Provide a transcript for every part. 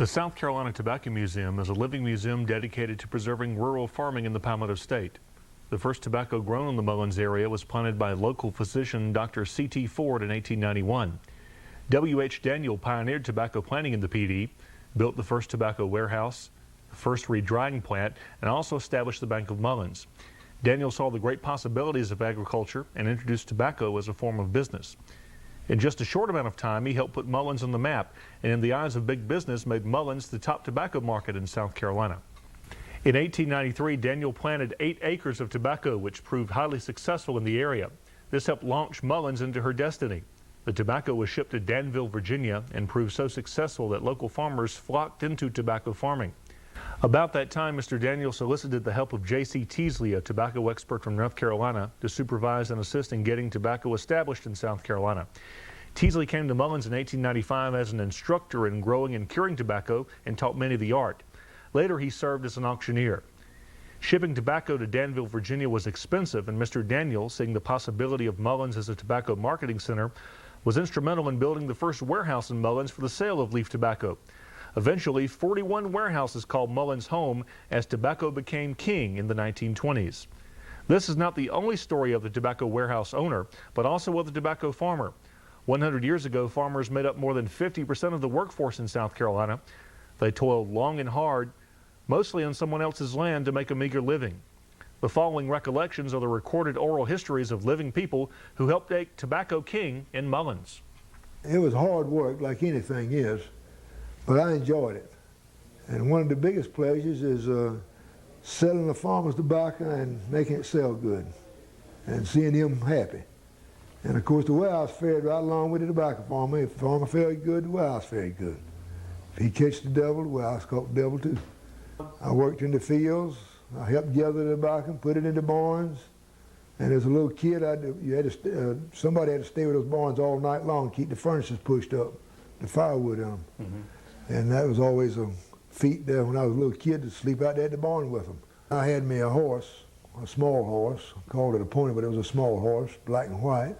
The South Carolina Tobacco Museum is a living museum dedicated to preserving rural farming in the Palmetto State. The first tobacco grown in the Mullins area was planted by local physician Dr. C.T. Ford in 1891. W.H. Daniel pioneered tobacco planting in the PD, built the first tobacco warehouse, the first re-drying plant, and also established the Bank of Mullins. Daniel saw the great possibilities of agriculture and introduced tobacco as a form of business. In just a short amount of time, he helped put Mullins on the map, and in the eyes of big business, made Mullins the top tobacco market in South Carolina. In 1893, Daniel planted 8 acres of tobacco, which proved highly successful in the area. This helped launch Mullins into her destiny. The tobacco was shipped to Danville, Virginia, and proved so successful that local farmers flocked into tobacco farming. About that time, Mr. Daniel solicited the help of J.C. Teasley, a tobacco expert from North Carolina, to supervise and assist in getting tobacco established in South Carolina. Teasley came to Mullins in 1895 as an instructor in growing and curing tobacco and taught many the art. Later, he served as an auctioneer. Shipping tobacco to Danville, Virginia was expensive, and Mr. Daniel, seeing the possibility of Mullins as a tobacco marketing center, was instrumental in building the first warehouse in Mullins for the sale of leaf tobacco. Eventually, 41 warehouses called Mullins home as tobacco became king in the 1920s. This is not the only story of the tobacco warehouse owner, but also of the tobacco farmer. 100 years ago, farmers made up more than 50% of the workforce in South Carolina. They toiled long and hard, mostly on someone else's land, to make a meager living. The following recollections are the recorded oral histories of living people who helped make tobacco king in Mullins. It was hard work, like anything is, but I enjoyed it. And one of the biggest pleasures is selling the farmer's tobacco and making it sell good and seeing him happy. And of course the warehouse fared right along with the tobacco farmer. If the farmer fared good, the warehouse fared good. If he catched the devil, the warehouse caught the devil too. I worked in the fields. I helped gather the tobacco, put it in the barns. And as a little kid, somebody had to stay with those barns all night long, keep the furnaces pushed up, the firewood in them. And that was always a feat there when I was a little kid, to sleep out there at the barn with them. I had me a horse, a small horse, called it a pony, but it was a small horse, black and white.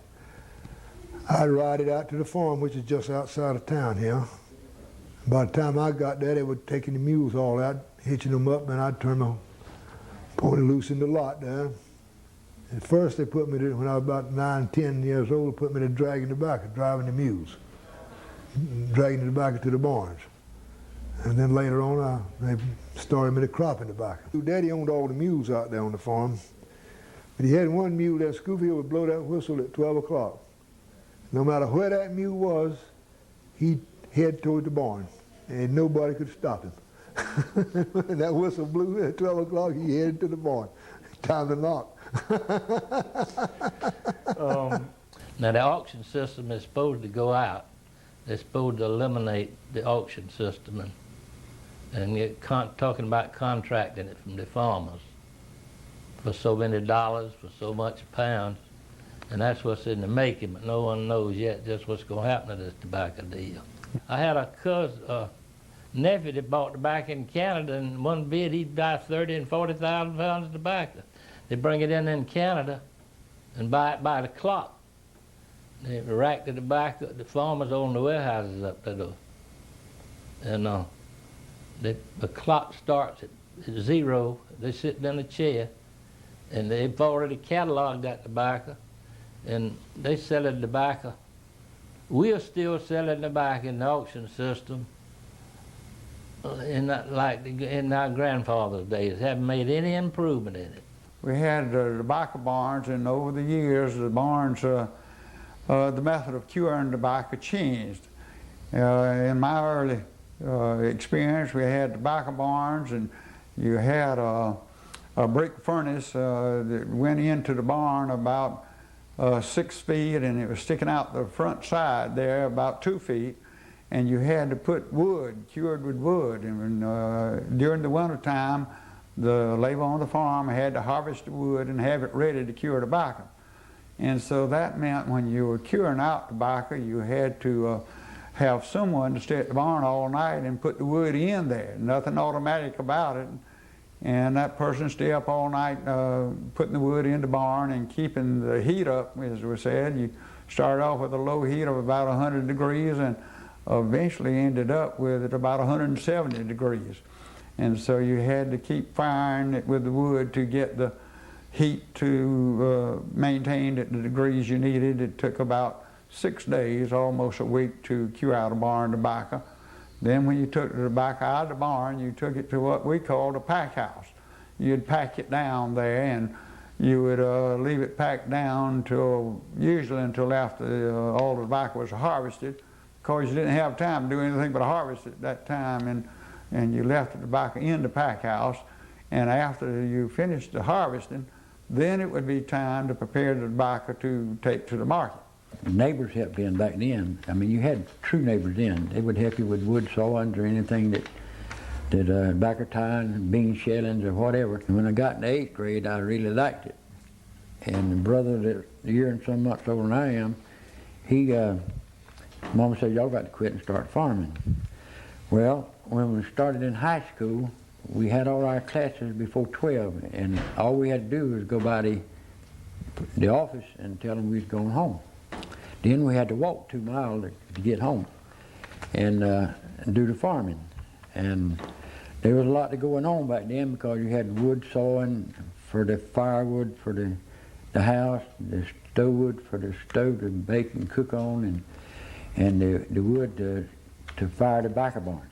I'd ride it out to the farm, which is just outside of town here. By the time I got there, they were taking the mules all out, hitching them up, and I'd turn my pony loose in the lot there. At first they put me to, when I was about 9, 10 years old, they put me to dragging tobacco, driving the mules, dragging the tobacco to the barns. And then later on, they started me to cropping tobacco. Daddy owned all the mules out there on the farm, but he had one mule that Schofield would blow that whistle at 12 o'clock. No matter where that mule was, he'd head toward the barn, and nobody could stop him. When that whistle blew at 12 o'clock, he headed to the barn. Time to knock. Now the auction system is supposed to go out. They're supposed to eliminate the auction system and get talking about contracting it from the farmers for so many dollars, for so much pounds. And that's what's in the making, but no one knows yet just what's going to happen to this tobacco deal. I had a nephew that bought tobacco in Canada, and one bid he'd buy 30 and 40,000 pounds of tobacco. They bring it in Canada and buy it by the clock. They rack the tobacco, the farmers own the warehouses up there though. And the clock starts at 0, they sit in a chair, and they've already cataloged that tobacco, and they sell the tobacco. We're still selling tobacco in the auction system in our grandfather's days. Haven't made any improvement in it. We had tobacco barns, and over the years, the barns, the method of curing tobacco changed. In my early experience, we had tobacco barns, and you had a brick furnace that went into the barn about 6 feet, and it was sticking out the front side there about 2 feet, and you had to put wood, cured with wood. And during the winter time, the labor on the farm had to harvest the wood and have it ready to cure tobacco. And so that meant when you were curing out tobacco, you had to have someone to stay at the barn all night and put the wood in there. Nothing automatic about it. And that person stay up all night putting the wood in the barn and keeping the heat up, as we said. You start off with a low heat of about 100 degrees, and eventually ended up with it about 170 degrees. And so you had to keep firing it with the wood to get the heat to maintain at the degrees you needed. It took about 6 days, almost a week, to cure out a barn tobacco. Then when you took the tobacco out of the barn, you took it to what we called a pack house. You'd pack it down there, and you would leave it packed down usually until after all the tobacco was harvested, because you didn't have time to do anything but harvest at that time, and you left the tobacco in the pack house, and after you finished the harvesting, then it would be time to prepare the tobacco to take to the market. Neighbors helped in back then. I mean, you had true neighbors then. They would help you with wood sawings or anything that tobacco tying, bean shellings or whatever. And when I got in the 8th grade, I really liked it. And the brother that a year and some months older than I am, Mama said, y'all got to quit and start farming. Well, when we started in high school, we had all our classes before 12, and all we had to do was go by the office and tell them we was going home. Then we had to walk 2 miles to get home and do the farming. And there was a lot going on back then, because you had wood sawing for the firewood for the house, the stove wood for the stove to bake and cook on, and the wood to fire the tobacco barn.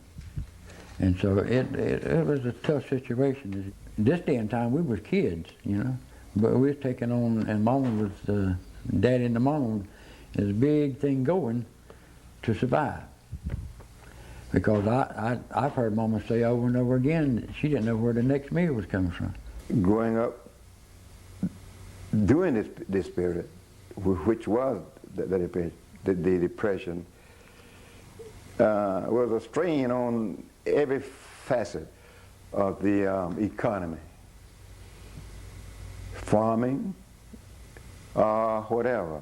And so it was a tough situation. This day and time we was kids, you know, but we was taking on, and Mama was, Daddy and the Mama, is a big thing going to survive. Because I've heard Mama say over and over again that she didn't know where the next meal was coming from. Growing up during this period, which was the Depression, was a strain on every facet of the economy. Farming, whatever.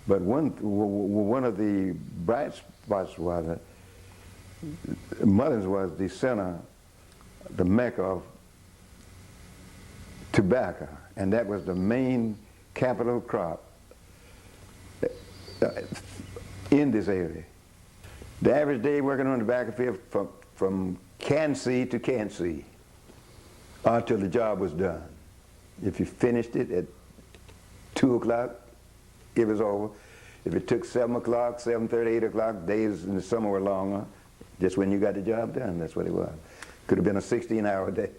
But one of the bright spots was that Mullins was the center, the mecca of tobacco, and that was the main capital crop in this area. The average day working on the tobacco field from can see to can't see until the job was done. If you finished it at 2 o'clock, it was over. If it took 7 o'clock, 7:30, 8 o'clock, days in the summer were longer. Just when you got the job done, that's what it was. Could have been a 16-hour day.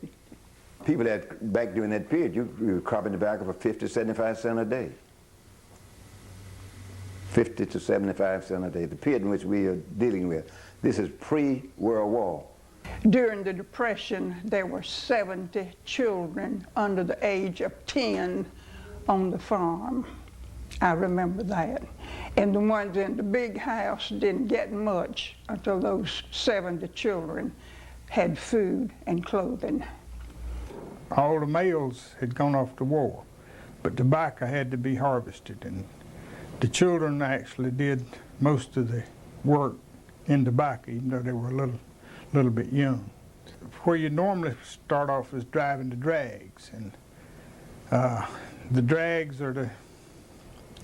People that, back during that period, you were cropping tobacco for 50, 75 cents a day. 50 to 75 cents a day, the period in which we are dealing with. This is pre-World War. During the Depression, there were 70 children under the age of 10 on the farm. I remember that. And the ones in the big house didn't get much until those 70 children had food and clothing. All the males had gone off to war, but tobacco had to be harvested, and the children actually did most of the work in tobacco, even though they were a little bit young. Where you normally start off is driving the drags, and the drags are the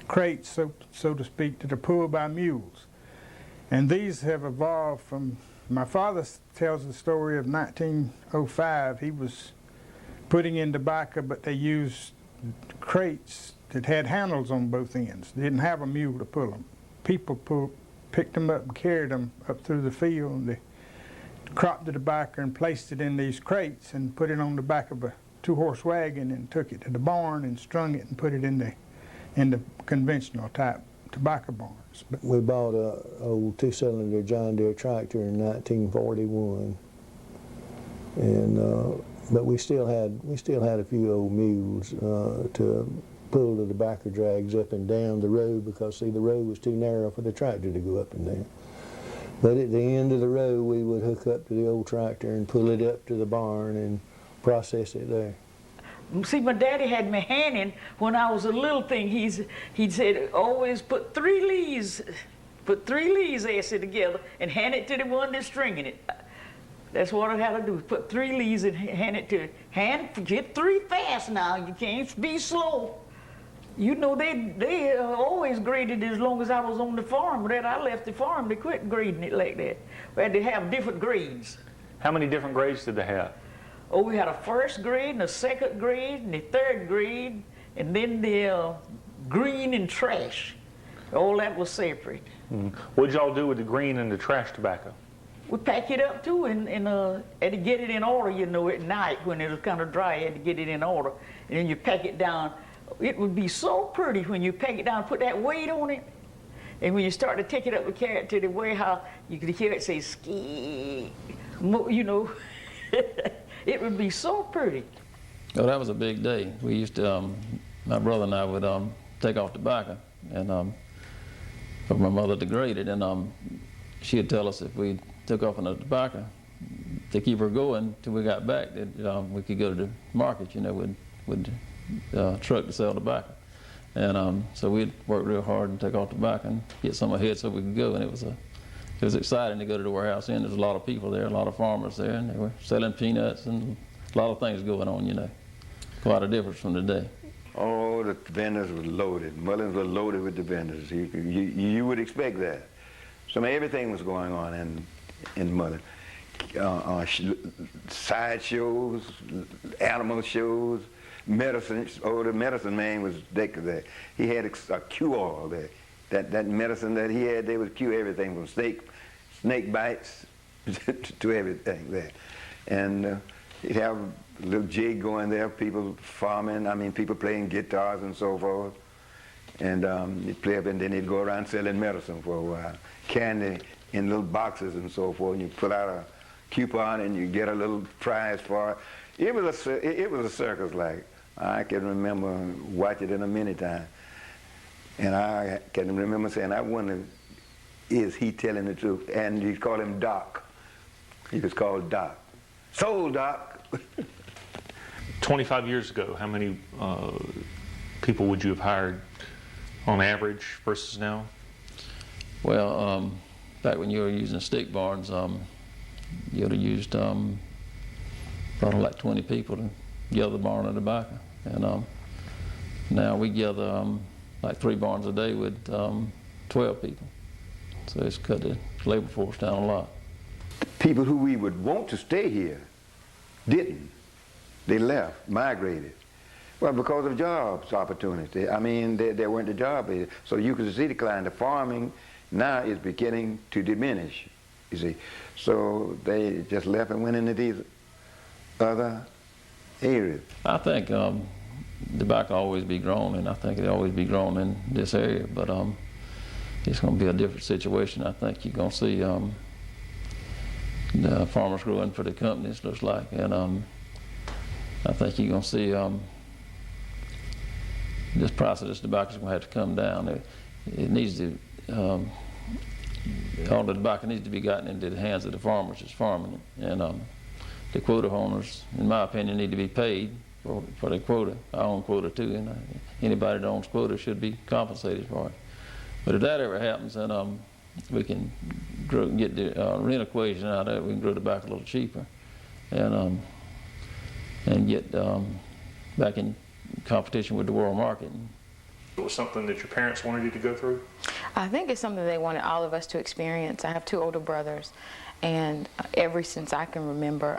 crates, so to speak, that are pulled by mules. And these have evolved from, my father tells the story of 1905. He was putting in tobacco, but they used crates that had handles on both ends. They didn't have a mule to pull them. People picked them up and carried them up through the field, and they cropped the tobacco and placed it in these crates and put it on the back of a 2-horse wagon and took it to the barn and strung it and put it in the conventional type tobacco barns. We bought a old 2-cylinder John Deere tractor in 1941, and but we still had a few old mules to pull the tobacco drags up and down the road, because see, the road was too narrow for the tractor to go up and down. But at the end of the road, we would hook up to the old tractor and pull it up to the barn and process it there. See, my daddy had me handing when I was a little thing. He'd said, always put 3 leaves acid together and hand it to the one that's stringing it. That's what I had to do, put 3 leaves and hand it to get 3 fast now. You can't be slow. You know, they always graded as long as I was on the farm. But then I left the farm, they quit grading it like that. We had to have different grades. How many different grades did they have? Oh, we had a first grade and a second grade and a third grade, and then the green and trash. All that was separate. What'd y'all do with the green and the trash tobacco? We pack it up too and had to get it in order, you know, at night when it was kind of dry, you had to get it in order. And then you pack it down. It would be so pretty when you pack it down, put that weight on it. And when you start to take it up and carry it to the warehouse, you could hear it say, ski, you know. It would be so pretty. Oh, that was a big day. We used to, my brother and I would take off tobacco and for my mother to grade it, and she'd tell us if we took off on the tobacco to keep her going till we got back, that we could go to the market, you know, with truck to sell tobacco. And so we'd work real hard and take off tobacco and get some ahead so we could go. And it was exciting to go to the warehouse. And there's a lot of people there, a lot of farmers there, and they were selling peanuts and a lot of things going on, you know. Quite a difference from today. Oh, the vendors were loaded. Mullins were loaded with the vendors. You would expect that. Everything was going on in Mullins. Side shows, animal shows, medicine. Oh, the medicine man was there. He had a cure-all there. That medicine that he had, they would cure everything from snake bites to everything there. And he'd have a little jig going there, people farming, people playing guitars and so forth. And he'd play up, and then he'd go around selling medicine for a while. Candy in little boxes and so forth, and you pull out a coupon and you get a little prize for it. It was a circus like. I can remember watching it many times. And I can remember saying, I wonder, is he telling the truth? And you call him Doc. He was called Doc. Sold Doc. 25 years ago, how many people would you have hired on average versus now? Well, back when you were using stick barns, you would have used probably like 20 people to gather the barn of tobacco. And now we gather like 3 barns a day with 12 people. So it's cut the labor force down a lot. The people who we would want to stay here didn't. They left, migrated. Well, because of jobs opportunity. There weren't the jobs. So you could see the decline. The farming now is beginning to diminish, you see. So they just left and went into these other areas. I think tobacco will always be grown, and I think it'll always be grown in this area, but it's going to be a different situation. I think you're going to see the farmers growing for the companies, looks like, and I think you're going to see this price of this tobacco is going to have to come down. It needs to, all the tobacco needs to be gotten into the hands of the farmers that's farming it. And the quota owners, in my opinion, need to be paid for their quota. I own quota too, and anybody that owns quota should be compensated for it. But if that ever happens, then we can get the rent equation out of it. We can grow tobacco a little cheaper, and get back in competition with the world market. It was something that your parents wanted you to go through? I think it's something they wanted all of us to experience. I have 2 older brothers, and ever since I can remember,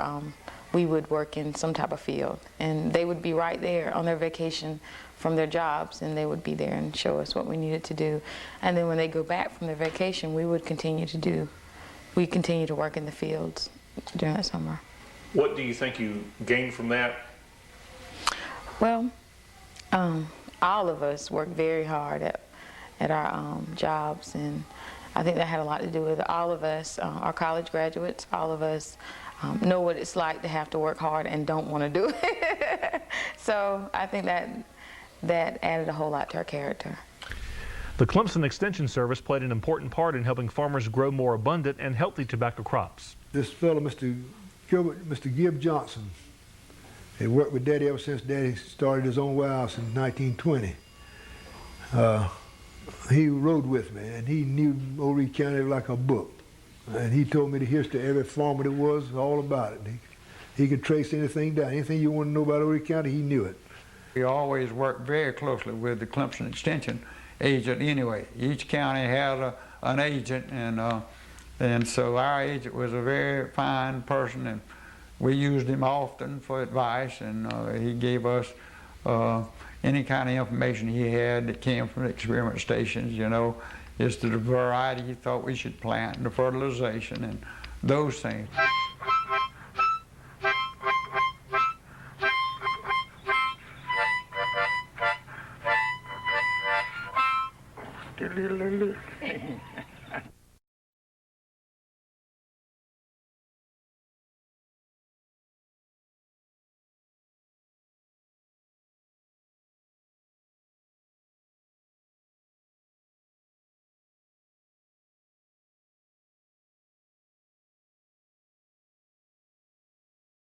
we would work in some type of field, and they would be right there on their vacation from their jobs, and they would be there and show us what we needed to do. And then when they go back from their vacation, we continue to work in the fields during that summer. What do you think you gained from that? Well, all of us worked very hard at our jobs, and I think that had a lot to do with it. All of us are college graduates. All of us know what it's like to have to work hard and don't want to do it. So I think that added a whole lot to our character. The Clemson Extension Service played an important part in helping farmers grow more abundant and healthy tobacco crops. This fellow, Mr. Gibb Johnson, had worked with Daddy ever since Daddy started his own warehouse in 1920. He rode with me, and he knew Old Reed County like a book. And he told me the history of every farmer that was, all about it. He could trace anything down. Anything you want to know about Old Reed County, he knew it. We always worked very closely with the Clemson Extension agent anyway. Each county had an agent, and so our agent was a very fine person, and we used him often for advice, and he gave us any kind of information he had that came from the experiment stations, you know, as to the variety he thought we should plant and the fertilization and those things. Look.